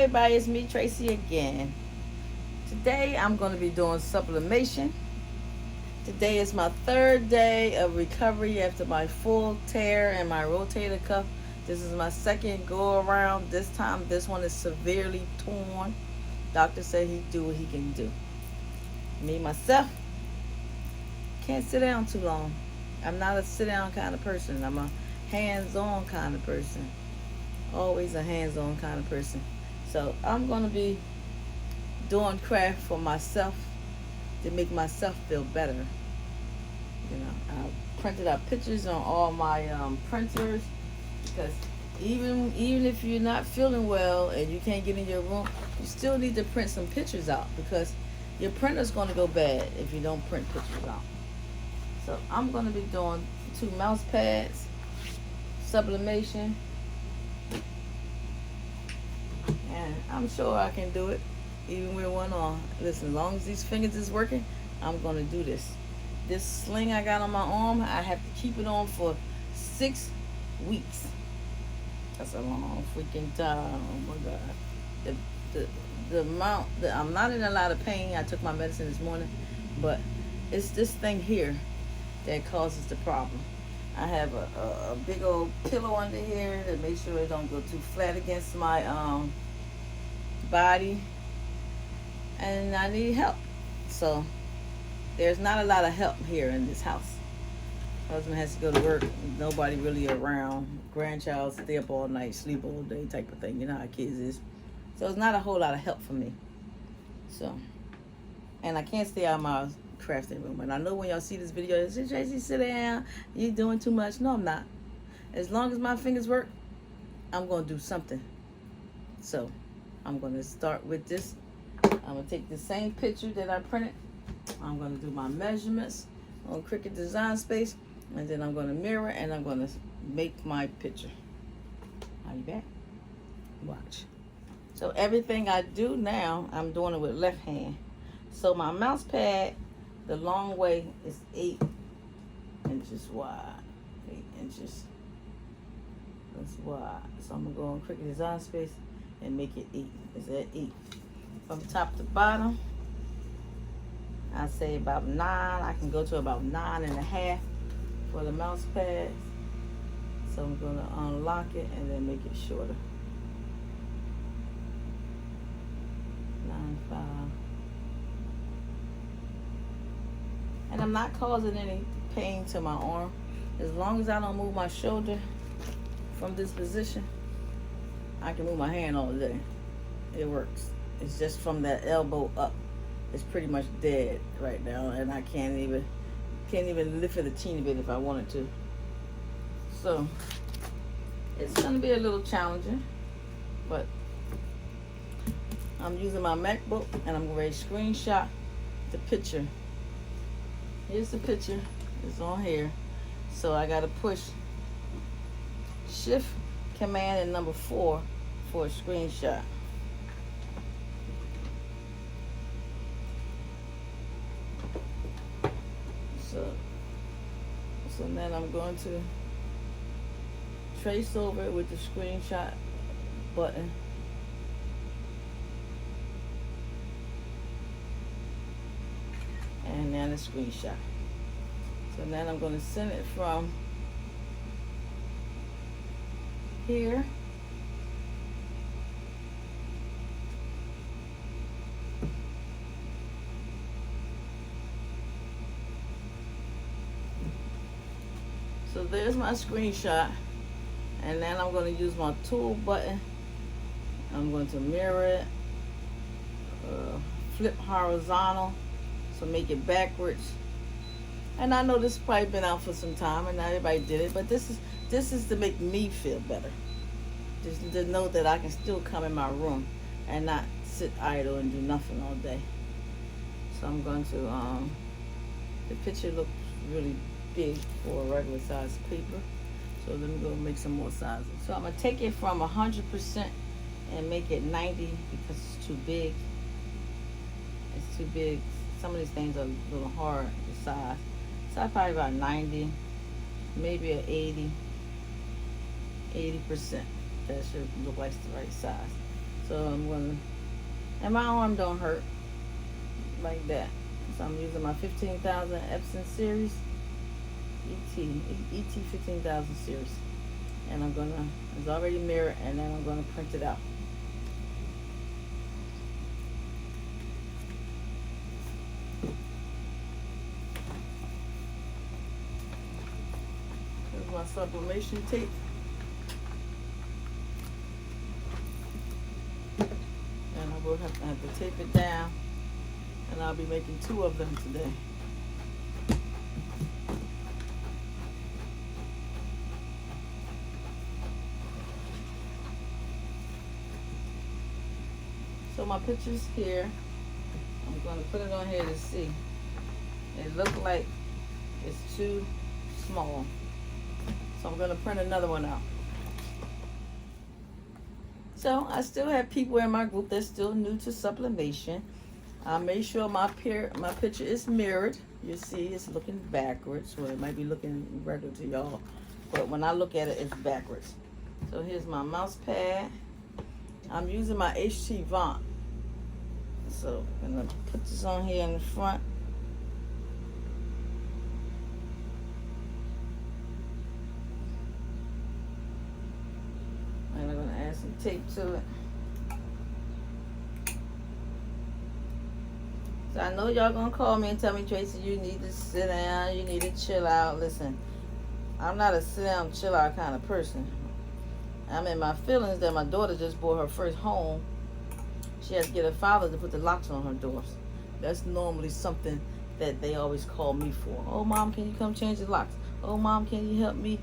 everybody, it's me Tracy again. Today I'm going to be doing sublimation. Today is my third day of recovery after my full tear in my rotator cuff. This is my second go around. This time this one is severely torn. Doctor said he'd do what he can do. Me myself can't sit down too long. I'm not a sit down kind of person. I'm a hands-on kind of person. Always a hands-on kind of person. So I'm going to be doing craft for myself to make myself feel better. You know, I printed out pictures on all my printers because even if you're not feeling well and you can't get in your room, you still need to print some pictures out because your printer's going to go bad if you don't print pictures out. So I'm going to be doing 2 mouse pads, sublimation, and I'm sure I can do it even with one on. Listen, as long as these fingers is working, I'm going to do this. This sling I got on my arm, I have to keep it on for 6 weeks. That's a long freaking time. Oh my God. The amount that I'm not in a lot of pain. I took my medicine this morning, but it's this thing here that causes the problem. I have a big old pillow under here to make sure it don't go too flat against my body, and I need help. So there's not a lot of help here in this house. Husband has to go to work. Nobody really around. Grandchild stay up all night, sleep all day type of thing. You know how kids is. So it's not a whole lot of help for me. So, and I can't stay out of my crafting room. And I know when y'all see this video, you say, Tracy, sit down. You're doing too much. No, I'm not. As long as my fingers work, I'm going to do something. So I'm going to start with this. I'm going to take the same picture that I printed. I'm going to do my measurements on Cricut Design Space. And then I'm going to mirror and I'm going to make my picture. Are you back? Watch. So everything I do now, I'm doing it with left hand. So my mouse pad, the long way is 8 inches wide. 8 inches. That's wide. So I'm going to go on Cricut Design Space and make it 8. It's at 8. From top to bottom, I say about 9. I can go to about 9.5 for the mouse pads. So I'm going to unlock it and then make it shorter. 9.5. And I'm not causing any pain to my arm. As long as I don't move my shoulder from this position, I can move my hand all day. It works. It's just from that elbow up. It's pretty much dead right now, and I can't even lift it a teeny bit if I wanted to. So it's gonna be a little challenging, but I'm using my MacBook and I'm ready to screenshot the picture. Here's the picture. It's on here. So I gotta push Shift, Command, and number 4 for a screenshot. So then I'm going to trace over it with the screenshot button. And then a screenshot. So then I'm going to send it from here so there's my screenshot, and then I'm going to use my tool button. I'm going to mirror it, flip horizontal, so make it backwards. And I know this has probably been out for some time and not everybody did it, but this is to make me feel better. Just to know that I can still come in my room and not sit idle and do nothing all day. So I'm going to, the picture looks really big for a regular size paper. So let me go make some more sizes. So I'm going to take it from 100% and make it 90 because it's too big. It's too big. Some of these things are a little hard to size. So I probably about 90, maybe an 80%. That should look like the right size. So I'm gonna, and my arm don't hurt like that. So I'm using my 15,000 Epson series, ET 15,000 series, and I'm gonna, it's already mirrored, and then I'm gonna print it out. Here's my sublimation tape. And I will have to tape it down, and I'll be making 2 of them today. So my picture's here. I'm going to put it on here to see. It looks like it's too small. So I'm going to print another one out. So I still have people in my group that's still new to sublimation. I made sure my picture is mirrored. You see it's looking backwards. Well, it might be looking regular to y'all, but when I look at it, it's backwards. So here's my mouse pad. I'm using my HT Vaunt. So I'm gonna put this on here in the front. And I'm gonna add some tape to it. So I know y'all gonna call me and tell me, Tracy, you need to sit down, you need to chill out. Listen, I'm not a sit down, chill out kind of person. I'm in my feelings that my daughter just bought her first home. She has to get her father to put the locks on her doors. That's normally something that they always call me for. Oh, Mom, can you come change the locks? Oh, Mom, can you help me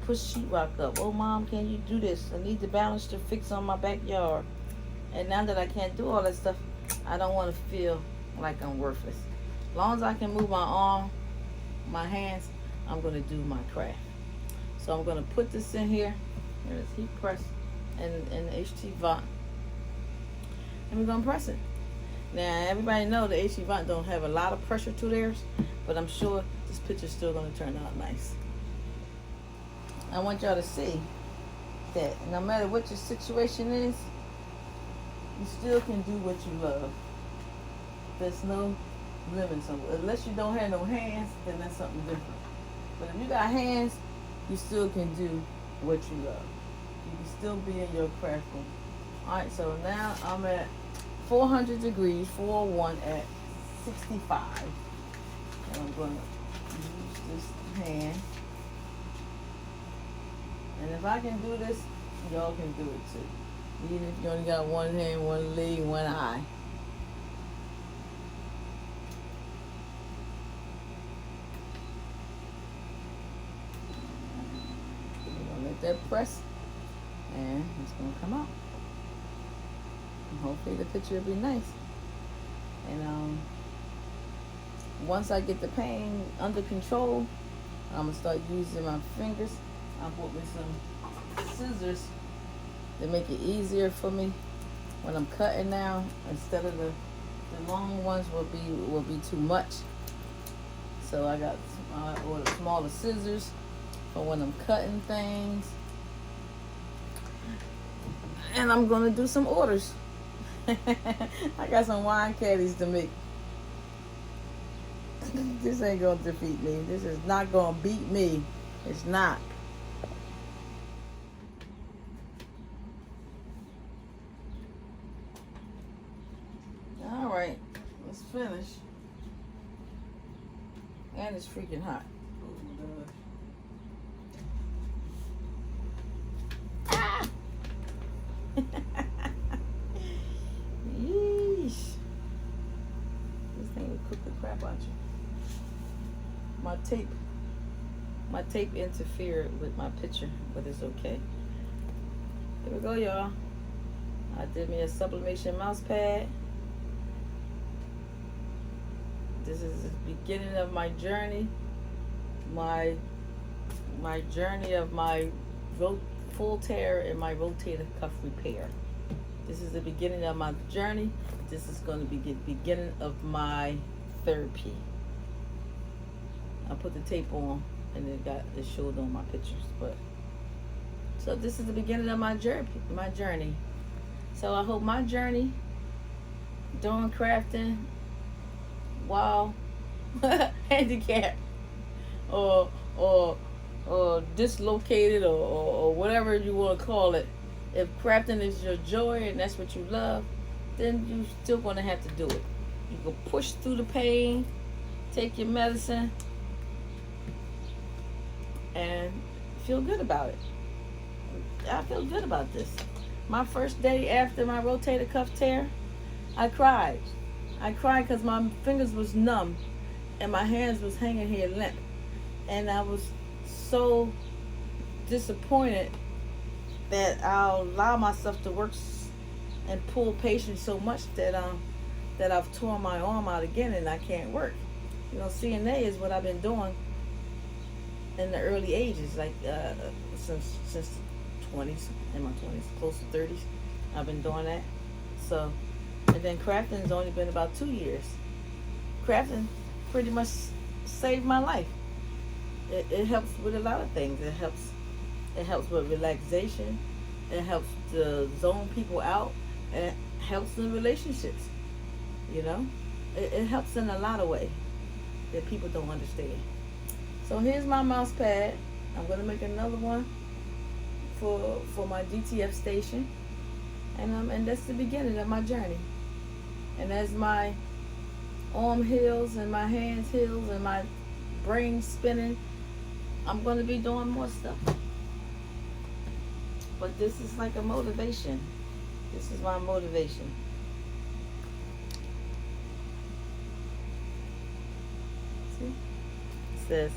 put sheetrock up? Oh, Mom, can you do this? I need the balance to fix on my backyard. And now that I can't do all that stuff, I don't want to feel like I'm worthless. As long as I can move my arm, my hands, I'm going to do my craft. So I'm going to put this in here. There's heat press and HT Vaunt. And we're going to press it. Now, everybody know the HT Vaunt don't have a lot of pressure to theirs, but I'm sure this picture's still going to turn out nice. I want y'all to see that no matter what your situation is, you still can do what you love. There's no limits. Unless you don't have no hands, then that's something different. But if you got hands, you still can do what you love. You can still be in your craft room. Alright, so now I'm at 400 degrees, 401 at 65. And I'm going to use this hand. And if I can do this, y'all can do it too. Even if you only got one hand, one leg, one eye. That press, and it's gonna come out, and hopefully the picture will be nice. And once I get the pain under control, I'm gonna start using my fingers. I bought me some scissors to make it easier for me when I'm cutting now. Instead of the long ones will be too much, so I ordered smaller scissors for when I'm cutting things. And I'm gonna do some orders. I got some wine caddies to make. This ain't gonna defeat me. This is not gonna beat me. It's not. All right, let's finish. And it's freaking hot. Yeesh. This thing will cook the crap out you. My tape interfered with my picture, but it's okay. Here we go, y'all. I did me a sublimation mouse pad. This is the beginning of my journey. My journey of my full tear and my rotator cuff repair. This is the beginning of my journey. This is going to be the beginning of my therapy. I put the tape on and it showed on my pictures. But so this is the beginning of my journey. So I hope my journey doing crafting while handicapped or or dislocated or whatever you want to call it, if crafting is your joy and that's what you love, then you still gonna have to do it. You can push through the pain, take your medicine, and feel good about it. I feel good about this. My first day after my rotator cuff tear, I cried. I cried because my fingers was numb and my hands was hanging here limp. And I was so disappointed that I'll allow myself to work and pull patience so much that I've torn my arm out again and I can't work. You know, CNA is what I've been doing in the early ages, like since 20s, in my 20s, close to 30s. I've been doing that. So, and then crafting's only been about 2 years. Crafting pretty much saved my life. It helps with a lot of things. It helps with relaxation. It helps to zone people out. It helps in relationships. You know, it helps in a lot of ways that people don't understand. So here's my mouse pad. I'm gonna make another one for my DTF station, and that's the beginning of my journey. And as my arm heals and my hands heals and my brain spinning, I'm going to be doing more stuff. But this is like a motivation. This is my motivation. See? It says,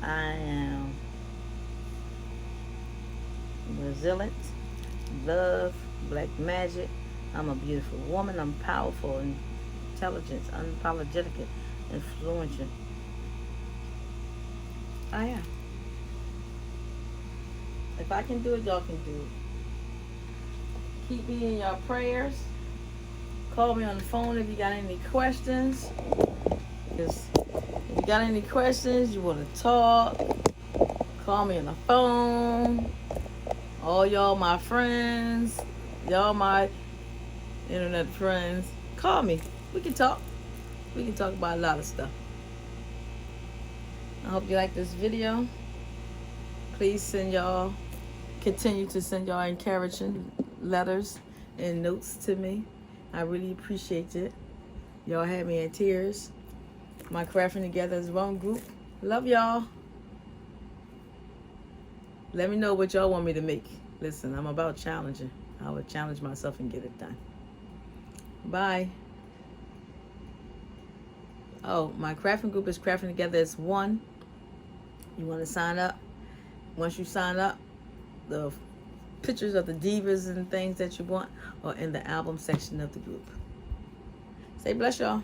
I am resilient, love, black magic. I'm a beautiful woman. I'm powerful, intelligent, unapologetic, influential. I am. If I can do it, y'all can do it. Keep me in your prayers. Call me on the phone if you got any questions. Because if you got any questions, you want to talk, call me on the phone. All y'all my friends, y'all my internet friends, call me. We can talk. We can talk about a lot of stuff. I hope you like this video. Please continue to send y'all encouraging letters and notes to me. I really appreciate it. Y'all had me in tears. My crafting together is one group. Love y'all. Let me know what y'all want me to make. Listen, I'm about challenging. I would challenge myself and get it done. Bye. Oh, my crafting group is Crafting Together as One. You want to sign up? Once you sign up, the pictures of the divas and things that you want are in the album section of the group. Say bless y'all.